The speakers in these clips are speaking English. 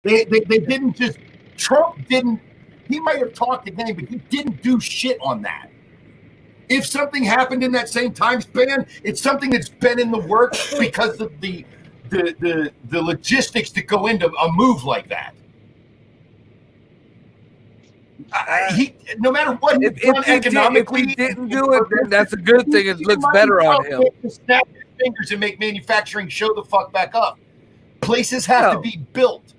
They didn't just. Trump didn't. He might have talked the game, but he didn't do shit on that. If something happened in that same time span, it's something that's been in the works because of the logistics that go into a move like that. No matter what if he didn't do it, then that's a good thing. It looks better on him. Snap his fingers and make manufacturing show the fuck back up. Places have to be built.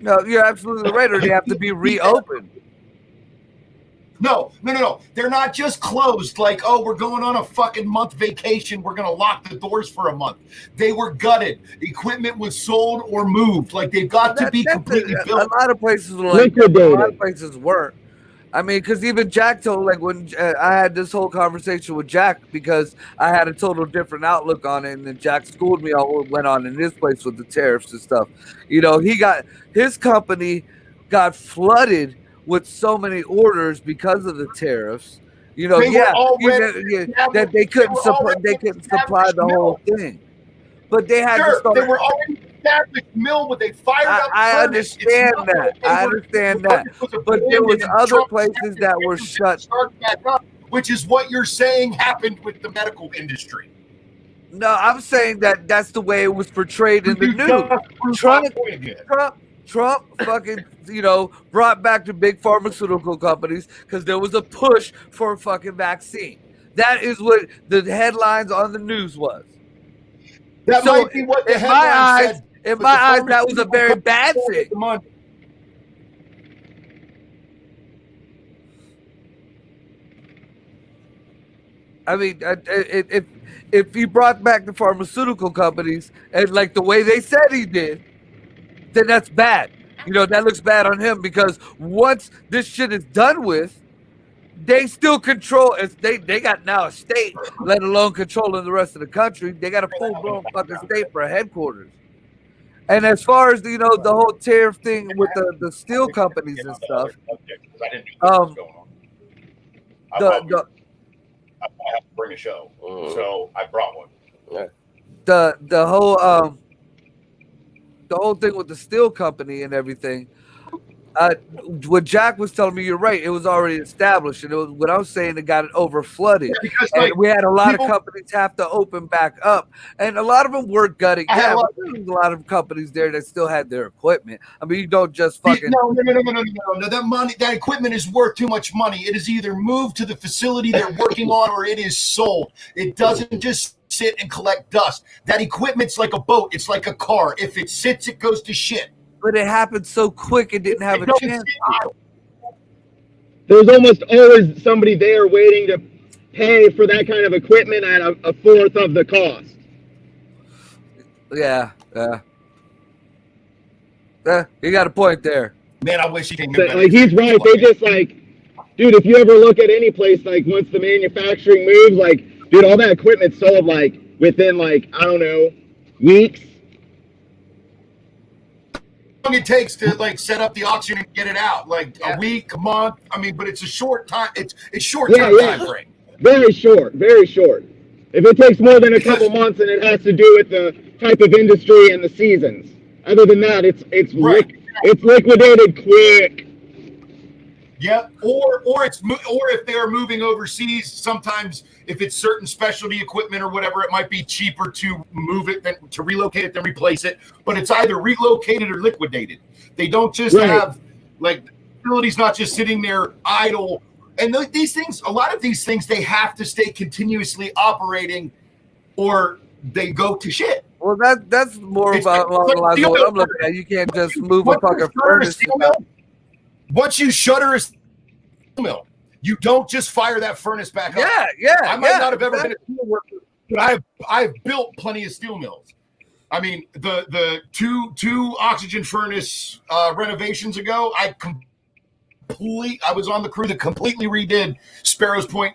No, you're absolutely right, or they have to be reopened. No. They're not just closed like, oh, we're going on a fucking month vacation. We're going to lock the doors for a month. They were gutted. Equipment was sold or moved. Like, they've got to be completely built. A lot of places were like that, a lot of places weren't. I mean, because even Jack told, like, when I had this whole conversation with Jack, because I had a total different outlook on it, and then Jack schooled me on what went on in his place with the tariffs and stuff. You know, his company got flooded with so many orders because of the tariffs, you know, that they couldn't supply the whole thing, but they had to start. They were already established mill, but they fired up. I understand that. But there was other places that were shut. Back up, which is what you're saying happened with the medical industry. No, I'm saying that that's the way it was portrayed in the news. Trump fucking, brought back the big pharmaceutical companies because there was a push for a fucking vaccine. That is what the headlines on the news was. That might be what the headlines said. In my eyes, that was a very bad thing. I mean, if he brought back the pharmaceutical companies and like the way they said he did, then that's bad. You know, that looks bad on him because once this shit is done with, they still control. They got now a state, let alone controlling the rest of the country. They got a full-blown fucking state for a headquarters. And as far as, the whole tariff thing with the steel companies and stuff, I have to bring a show, so I brought one. Yeah. The whole thing with the steel company and everything, what Jack was telling me, you're right. It was already established, and it was what I was saying. It got over flooded, and we had a lot of companies have to open back up, and a lot of them were gutting. Yeah, but there was a lot of companies there that still had their equipment. I mean, you don't just fucking no. That money, that equipment is worth too much money. It is either moved to the facility they're working on, or it is sold. It doesn't just sit and collect dust. That equipment's like a boat. It's like a car. If it sits, it goes to shit. But it happened so quick, it didn't have a chance. There's almost always somebody there waiting to pay for that kind of equipment at a fourth of the cost. Yeah. You got a point there. Man, I wish he came. Like, he's right. They just dude, if you ever look at any place, like once the manufacturing moves, like, dude, all that equipment sold like within I don't know, weeks. It takes to set up the auction and get it out, a week, a month. I mean, but it's a short time. It's short time frame. Very short. If it takes more than a couple months, and it has to do with the type of industry and the seasons. Other than that, it's liquidated quick. Yeah, or if they're moving overseas, sometimes if it's certain specialty equipment or whatever, it might be cheaper to move it than to relocate it than replace it. But it's either relocated or liquidated. They don't just have the facilities not just sitting there idle. And these things, a lot of these things, they have to stay continuously operating, or they go to shit. Well, that's more about along the lines of what I'm looking at. You can't just move a fucking furnace. Once you shutter a steel mill, you don't just fire that furnace back up. Yeah. I might not have ever been a steel worker, but I've built plenty of steel mills. I mean, the two oxygen furnace renovations ago, I was on the crew that completely redid Sparrows Point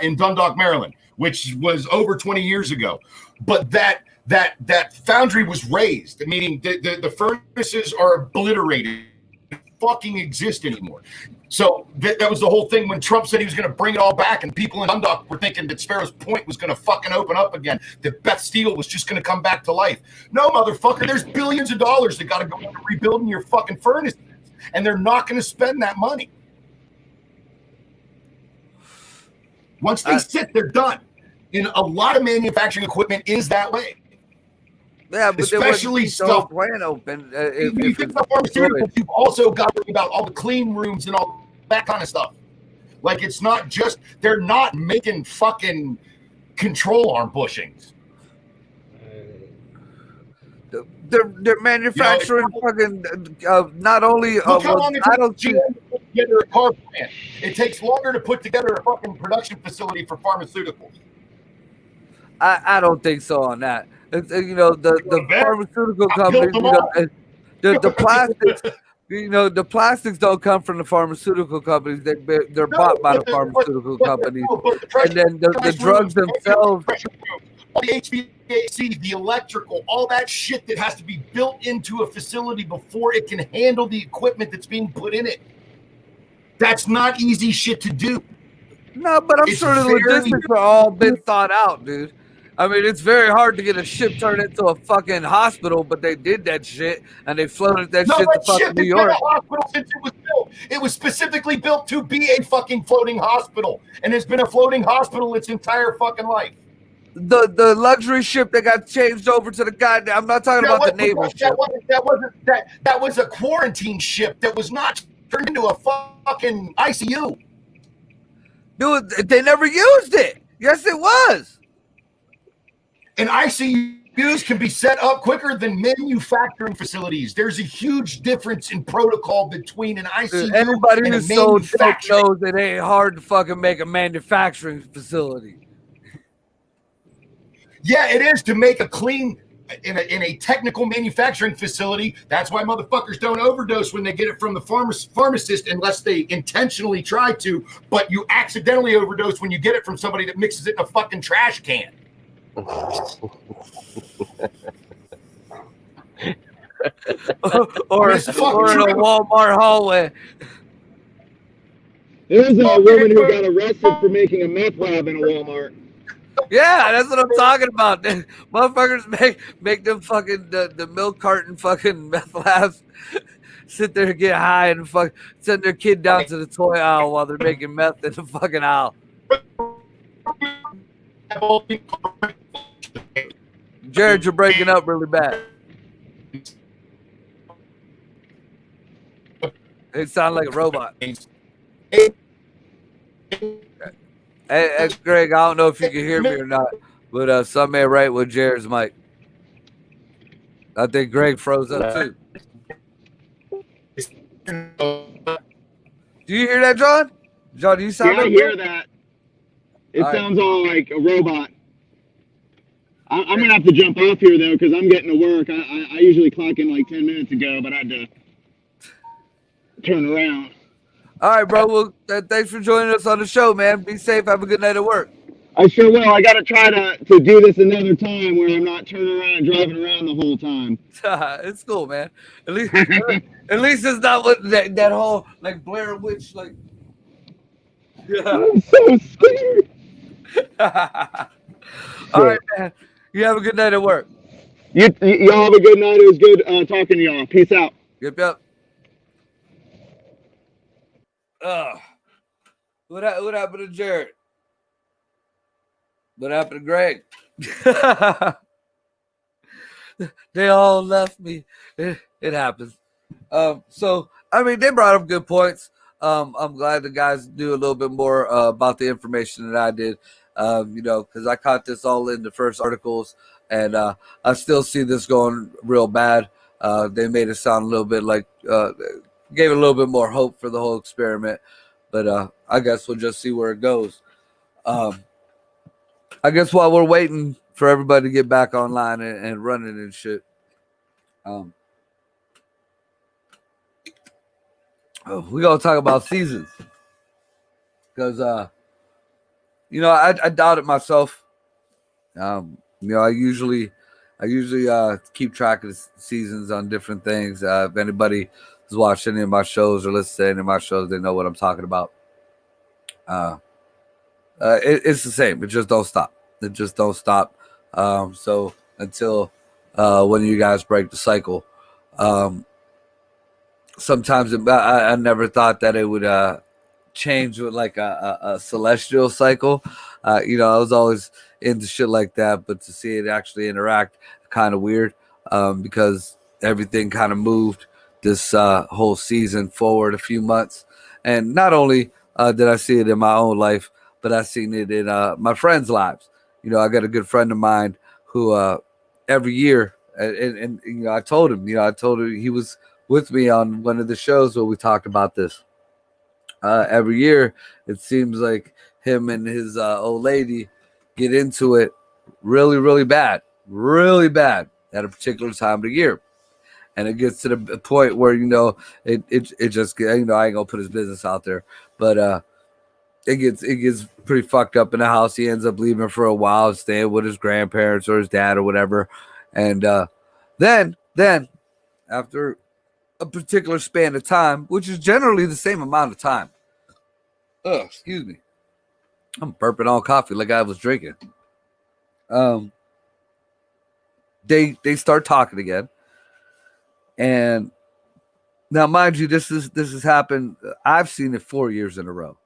in Dundalk, Maryland, which was over 20 years ago. But that foundry was raised, meaning the furnaces are obliterated. fucking exist anymore. So that was the whole thing when Trump said he was going to bring it all back, and people in Dundalk were thinking that Sparrows Point was going to fucking open up again, that Beth Steele was just going to come back to life. No, motherfucker, there's billions of dollars that got to go into rebuilding your fucking furnaces, and they're not going to spend that money. Once they sit, they're done. And a lot of manufacturing equipment is that way. Yeah, but especially stuff plant open. If you think about pharmaceuticals, you've also got to worry about all the clean rooms and all that kind of stuff. Like, it's not just, they're not making fucking control arm bushings. They're manufacturing fucking not only. Look how long it takes GM to put together a car plant. It takes longer to put together a fucking production facility for pharmaceuticals. I don't think so on that. The pharmaceutical companies, the plastics, the plastics don't come from the pharmaceutical companies. They're bought by the pharmaceutical companies, and then the drugs themselves. All the HVAC, the electrical, all that shit that has to be built into a facility before it can handle the equipment that's being put in it. That's not easy shit to do. No, but I'm sure the logistics are all been thought out, dude. I mean, it's very hard to get a ship turned into a fucking hospital, but they did that shit, and they floated that shit to fucking New York. A hospital since it was built. It was specifically built to be a fucking floating hospital, and it's been a floating hospital its entire fucking life. The luxury ship that got changed over to the goddamn. I'm not talking about the naval ship. That was a quarantine ship that was not turned into a fucking ICU. Dude, they never used it. Yes, it was. And ICUs can be set up quicker than manufacturing facilities. There's a huge difference in protocol between an ICU Anybody and a who's so manufacturing. knows it ain't hard to fucking make a manufacturing facility. Yeah, it is to make a clean in a technical manufacturing facility. That's why motherfuckers don't overdose when they get it from the pharmacist unless they intentionally try to, but you accidentally overdose when you get it from somebody that mixes it in a fucking trash can. or in a Walmart hallway. There's a woman who got arrested for making a meth lab in a Walmart. Yeah, that's what I'm talking about. Motherfuckers make them fucking the milk carton fucking meth labs sit there and get high and send their kid down to the toy aisle while they're making meth in the fucking aisle. Jared, you're breaking up really bad. It sounds like a robot. Hey, Greg, I don't know if you can hear me or not, but something ain't right with Jared's mic. I think Greg froze up too. Do you hear that, John? John, do you sound like I hear that. It sounds all like a robot. I'm going to have to jump off here, though, because I'm getting to work. I usually clock in like 10 minutes ago, but I had to turn around. All right, bro. Well, thanks for joining us on the show, man. Be safe. Have a good night at work. I sure will. I got to try to do this another time where I'm not turning around and driving around the whole time. It's cool, man. At least it's not what that whole like Blair Witch like. Yeah. I'm so scared. All right, man. You have a good night at work. Y'all have a good night. It was good talking to y'all. Peace out. Yep. What happened to Jared? What happened to Greg? They all left me. It happens. So I mean, they brought up good points. I'm glad the guys knew a little bit more about the information than I did. Because I caught this all in the first articles, and I still see this going real bad. They made it sound a little bit like gave it a little bit more hope for the whole experiment, but I guess we'll just see where it goes. I guess while we're waiting for everybody to get back online and running and shit, we gonna talk about seasons because I doubt it myself. I usually keep track of the seasons on different things. If anybody has watched any of my shows or listened to any of my shows, they know what I'm talking about. It's the same. It just don't stop. It just don't stop. So until one of you guys break the cycle, sometimes I never thought that it would change with like a celestial cycle. I was always into shit like that, but to see it actually interact, kind of weird, because everything kind of moved this whole season forward a few months. And not only did I see it in my own life, but I seen it in my friends' lives. I got a good friend of mine who every year, and I told him he was with me on one of the shows where we talked about this. Every year, it seems like him and his old lady get into it really, really bad at a particular time of the year. And it gets to the point where, it just, I ain't gonna put his business out there, but it gets pretty fucked up in the house. He ends up leaving for a while, staying with his grandparents or his dad or whatever. And then after a particular span of time, which is generally the same amount of time. Excuse me. I'm burping on coffee like I was drinking. They start talking again. And now, mind you, this has happened. I've seen it 4 years in a row.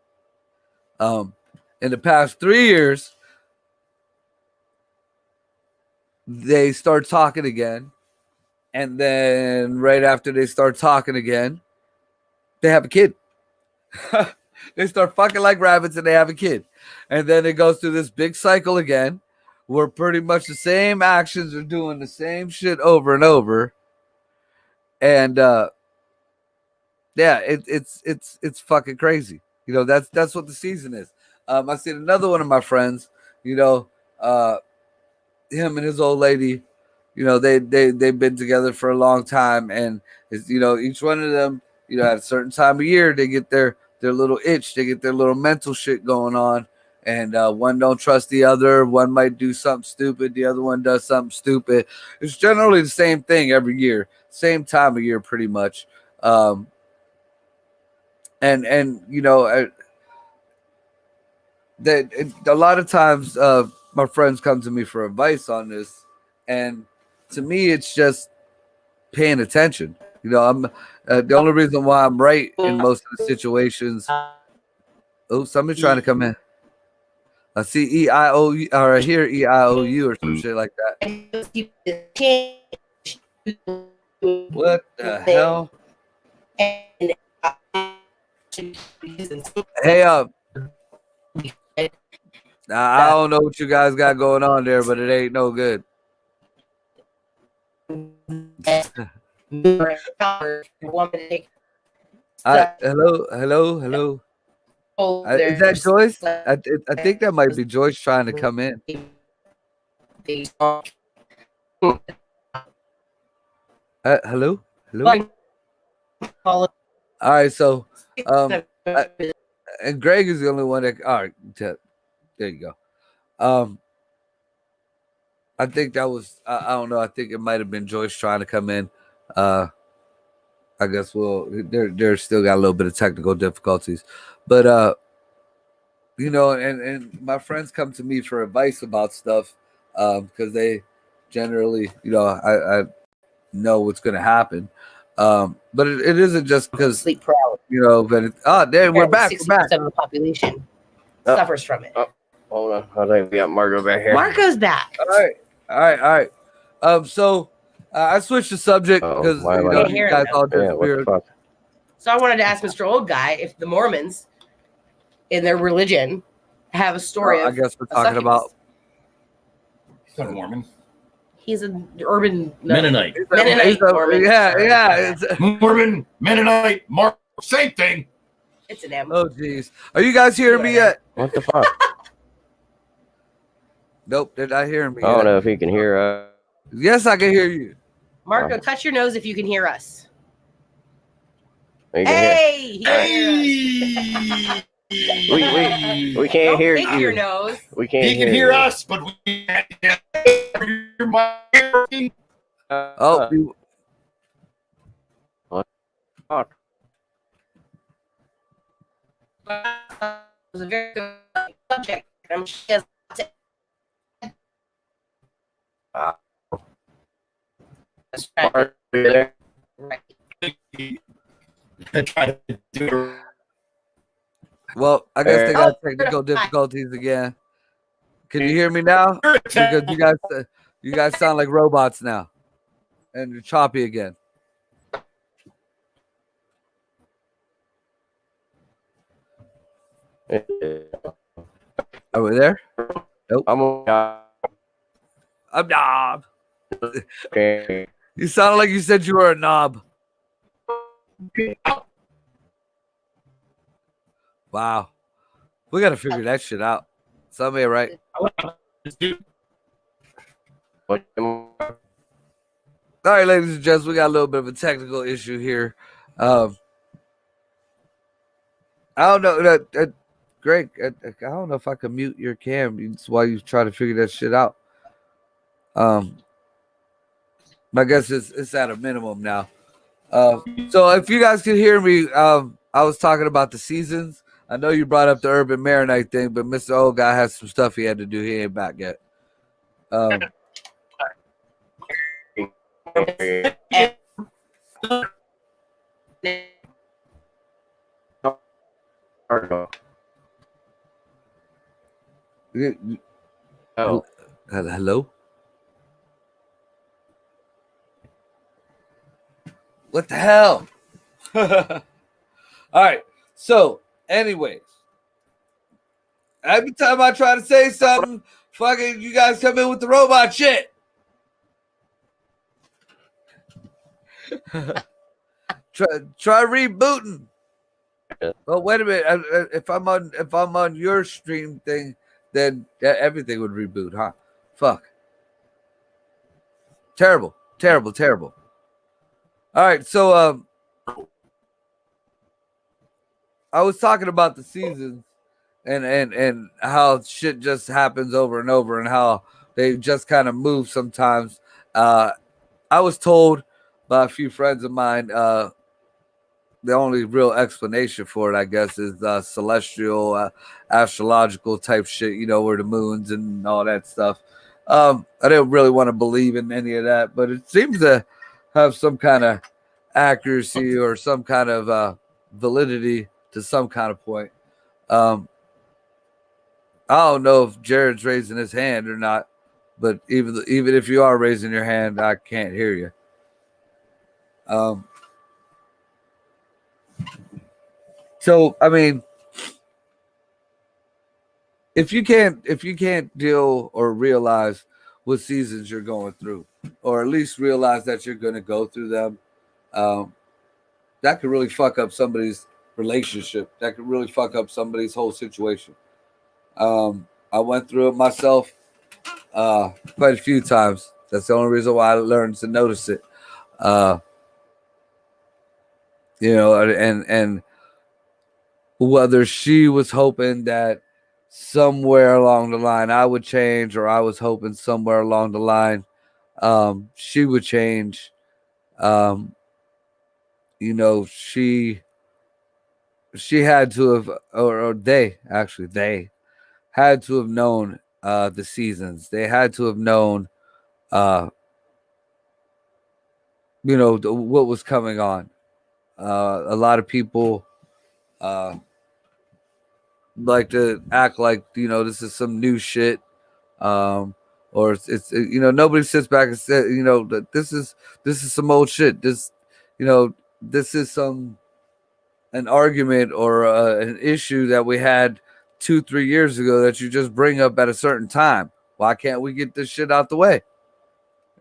In the past 3 years, they start talking again. And then right after they start talking again, they have a kid. They start fucking like rabbits and they have a kid. And then it goes through this big cycle again where pretty much the same actions are doing the same shit over and over. And it's fucking crazy. That's what the season is. I seen another one of my friends, him and his old lady, they've been together for a long time, and each one of them, at a certain time of year, they get their little itch, they get their little mental shit going on, and one don't trust the other. One might do something stupid, the other one does something stupid. It's generally the same thing every year, same time of year, pretty much. And that a lot of times my friends come to me for advice on this, and to me it's just paying attention. I'm the only reason why I'm right in most of the situations. Oh, somebody's trying to come in. I see EIOU, or I hear EIOU or some shit like that. What the hell? Hey, I don't know what you guys got going on there, but it ain't no good. Hello. Is that Joyce? I think that might be Joyce trying to come in. Hello. All right, so and Greg is the only one that. All right, there you go. I think that was. I don't know. I think it might have been Joyce trying to come in. I guess they're still got a little bit of technical difficulties, but and my friends come to me for advice about stuff because they generally, I know what's going to happen. But it isn't just because sleep paralysis. There we're back. 60% of the population suffers from it. Hold on. I think we got Margo back here. Marco's back. All right. So I switched the subject because you guys all disappeared. So I wanted to ask Mr. Old Guy if the Mormons, in their religion, have a story. I guess we're talking about. He's not a Mormon. He's an urban Mennonite. Mormon. Yeah. It's Mormon, Mennonite, same thing. It's an M. Oh, geez. Are you guys hearing me yet? What the fuck? Nope, they're not hearing me. I don't know if you can hear us. Yes, I can hear you. Marco, touch your nose if you can hear us. He we can't hear you. Your nose. We can't. He can hear us, but we can't hear my. talk. It was a very good subject. I'm sure she has that's right. Are you there? Right. Try to do Well, I guess they got Oh, technical you're fine. difficulties again. Can you hear me now? Because you guys sound like robots now, and you're choppy again. Are we there? I'm knob. Okay. You sounded like you said you were a knob. Wow. We got to figure that shit out. Somebody, right? All right, ladies and gents, we got a little bit of a technical issue here. I don't know. Greg, I don't know if I can mute your cam while you try to figure that shit out. I guess it's at a minimum now. So if you guys can hear me, I was talking about the seasons. I know you brought up the Urban Marinite thing, but Mr. Old Guy has some stuff he had to do. He ain't back yet. Oh. Hello? What the hell? All right. So, anyways, every time I try to say something, fucking you guys come in with the robot shit. try rebooting. Oh, wait a minute. If I'm on your stream thing, then everything would reboot, huh? Fuck. Terrible. All right, so I was talking about the seasons and how shit just happens over and over and how they just kind of move sometimes. I was told by a few friends of mine the only real explanation for it, I guess, is celestial, astrological type shit, you know, where the moons and all that stuff. I didn't really want to believe in any of that, but it seems to have some kind of accuracy or some kind of validity to some kind of point. I don't know if Jared's raising his hand or not, but even if you are raising your hand, I can't hear you. So I mean, if you can't deal or realize what seasons you're going through, or at least realize that you're going to go through them, that could really fuck up somebody's relationship. That could really fuck up somebody's whole situation. I went through it myself quite a few times. That's the only reason why I learned to notice it. You know, and whether she was hoping that somewhere along the line I would change, or I was hoping somewhere along the line she would change. You know, she had to have, or they had to have known the seasons. They had to have known, you know, what was coming on. A lot of people like to act like, you know, this is some new shit, or it's you know, nobody sits back and says, you know, that this is some old shit. This, you know, this is an argument or an issue that we had 2-3 years ago that you just bring up at a certain time. Why can't we get this shit out the way?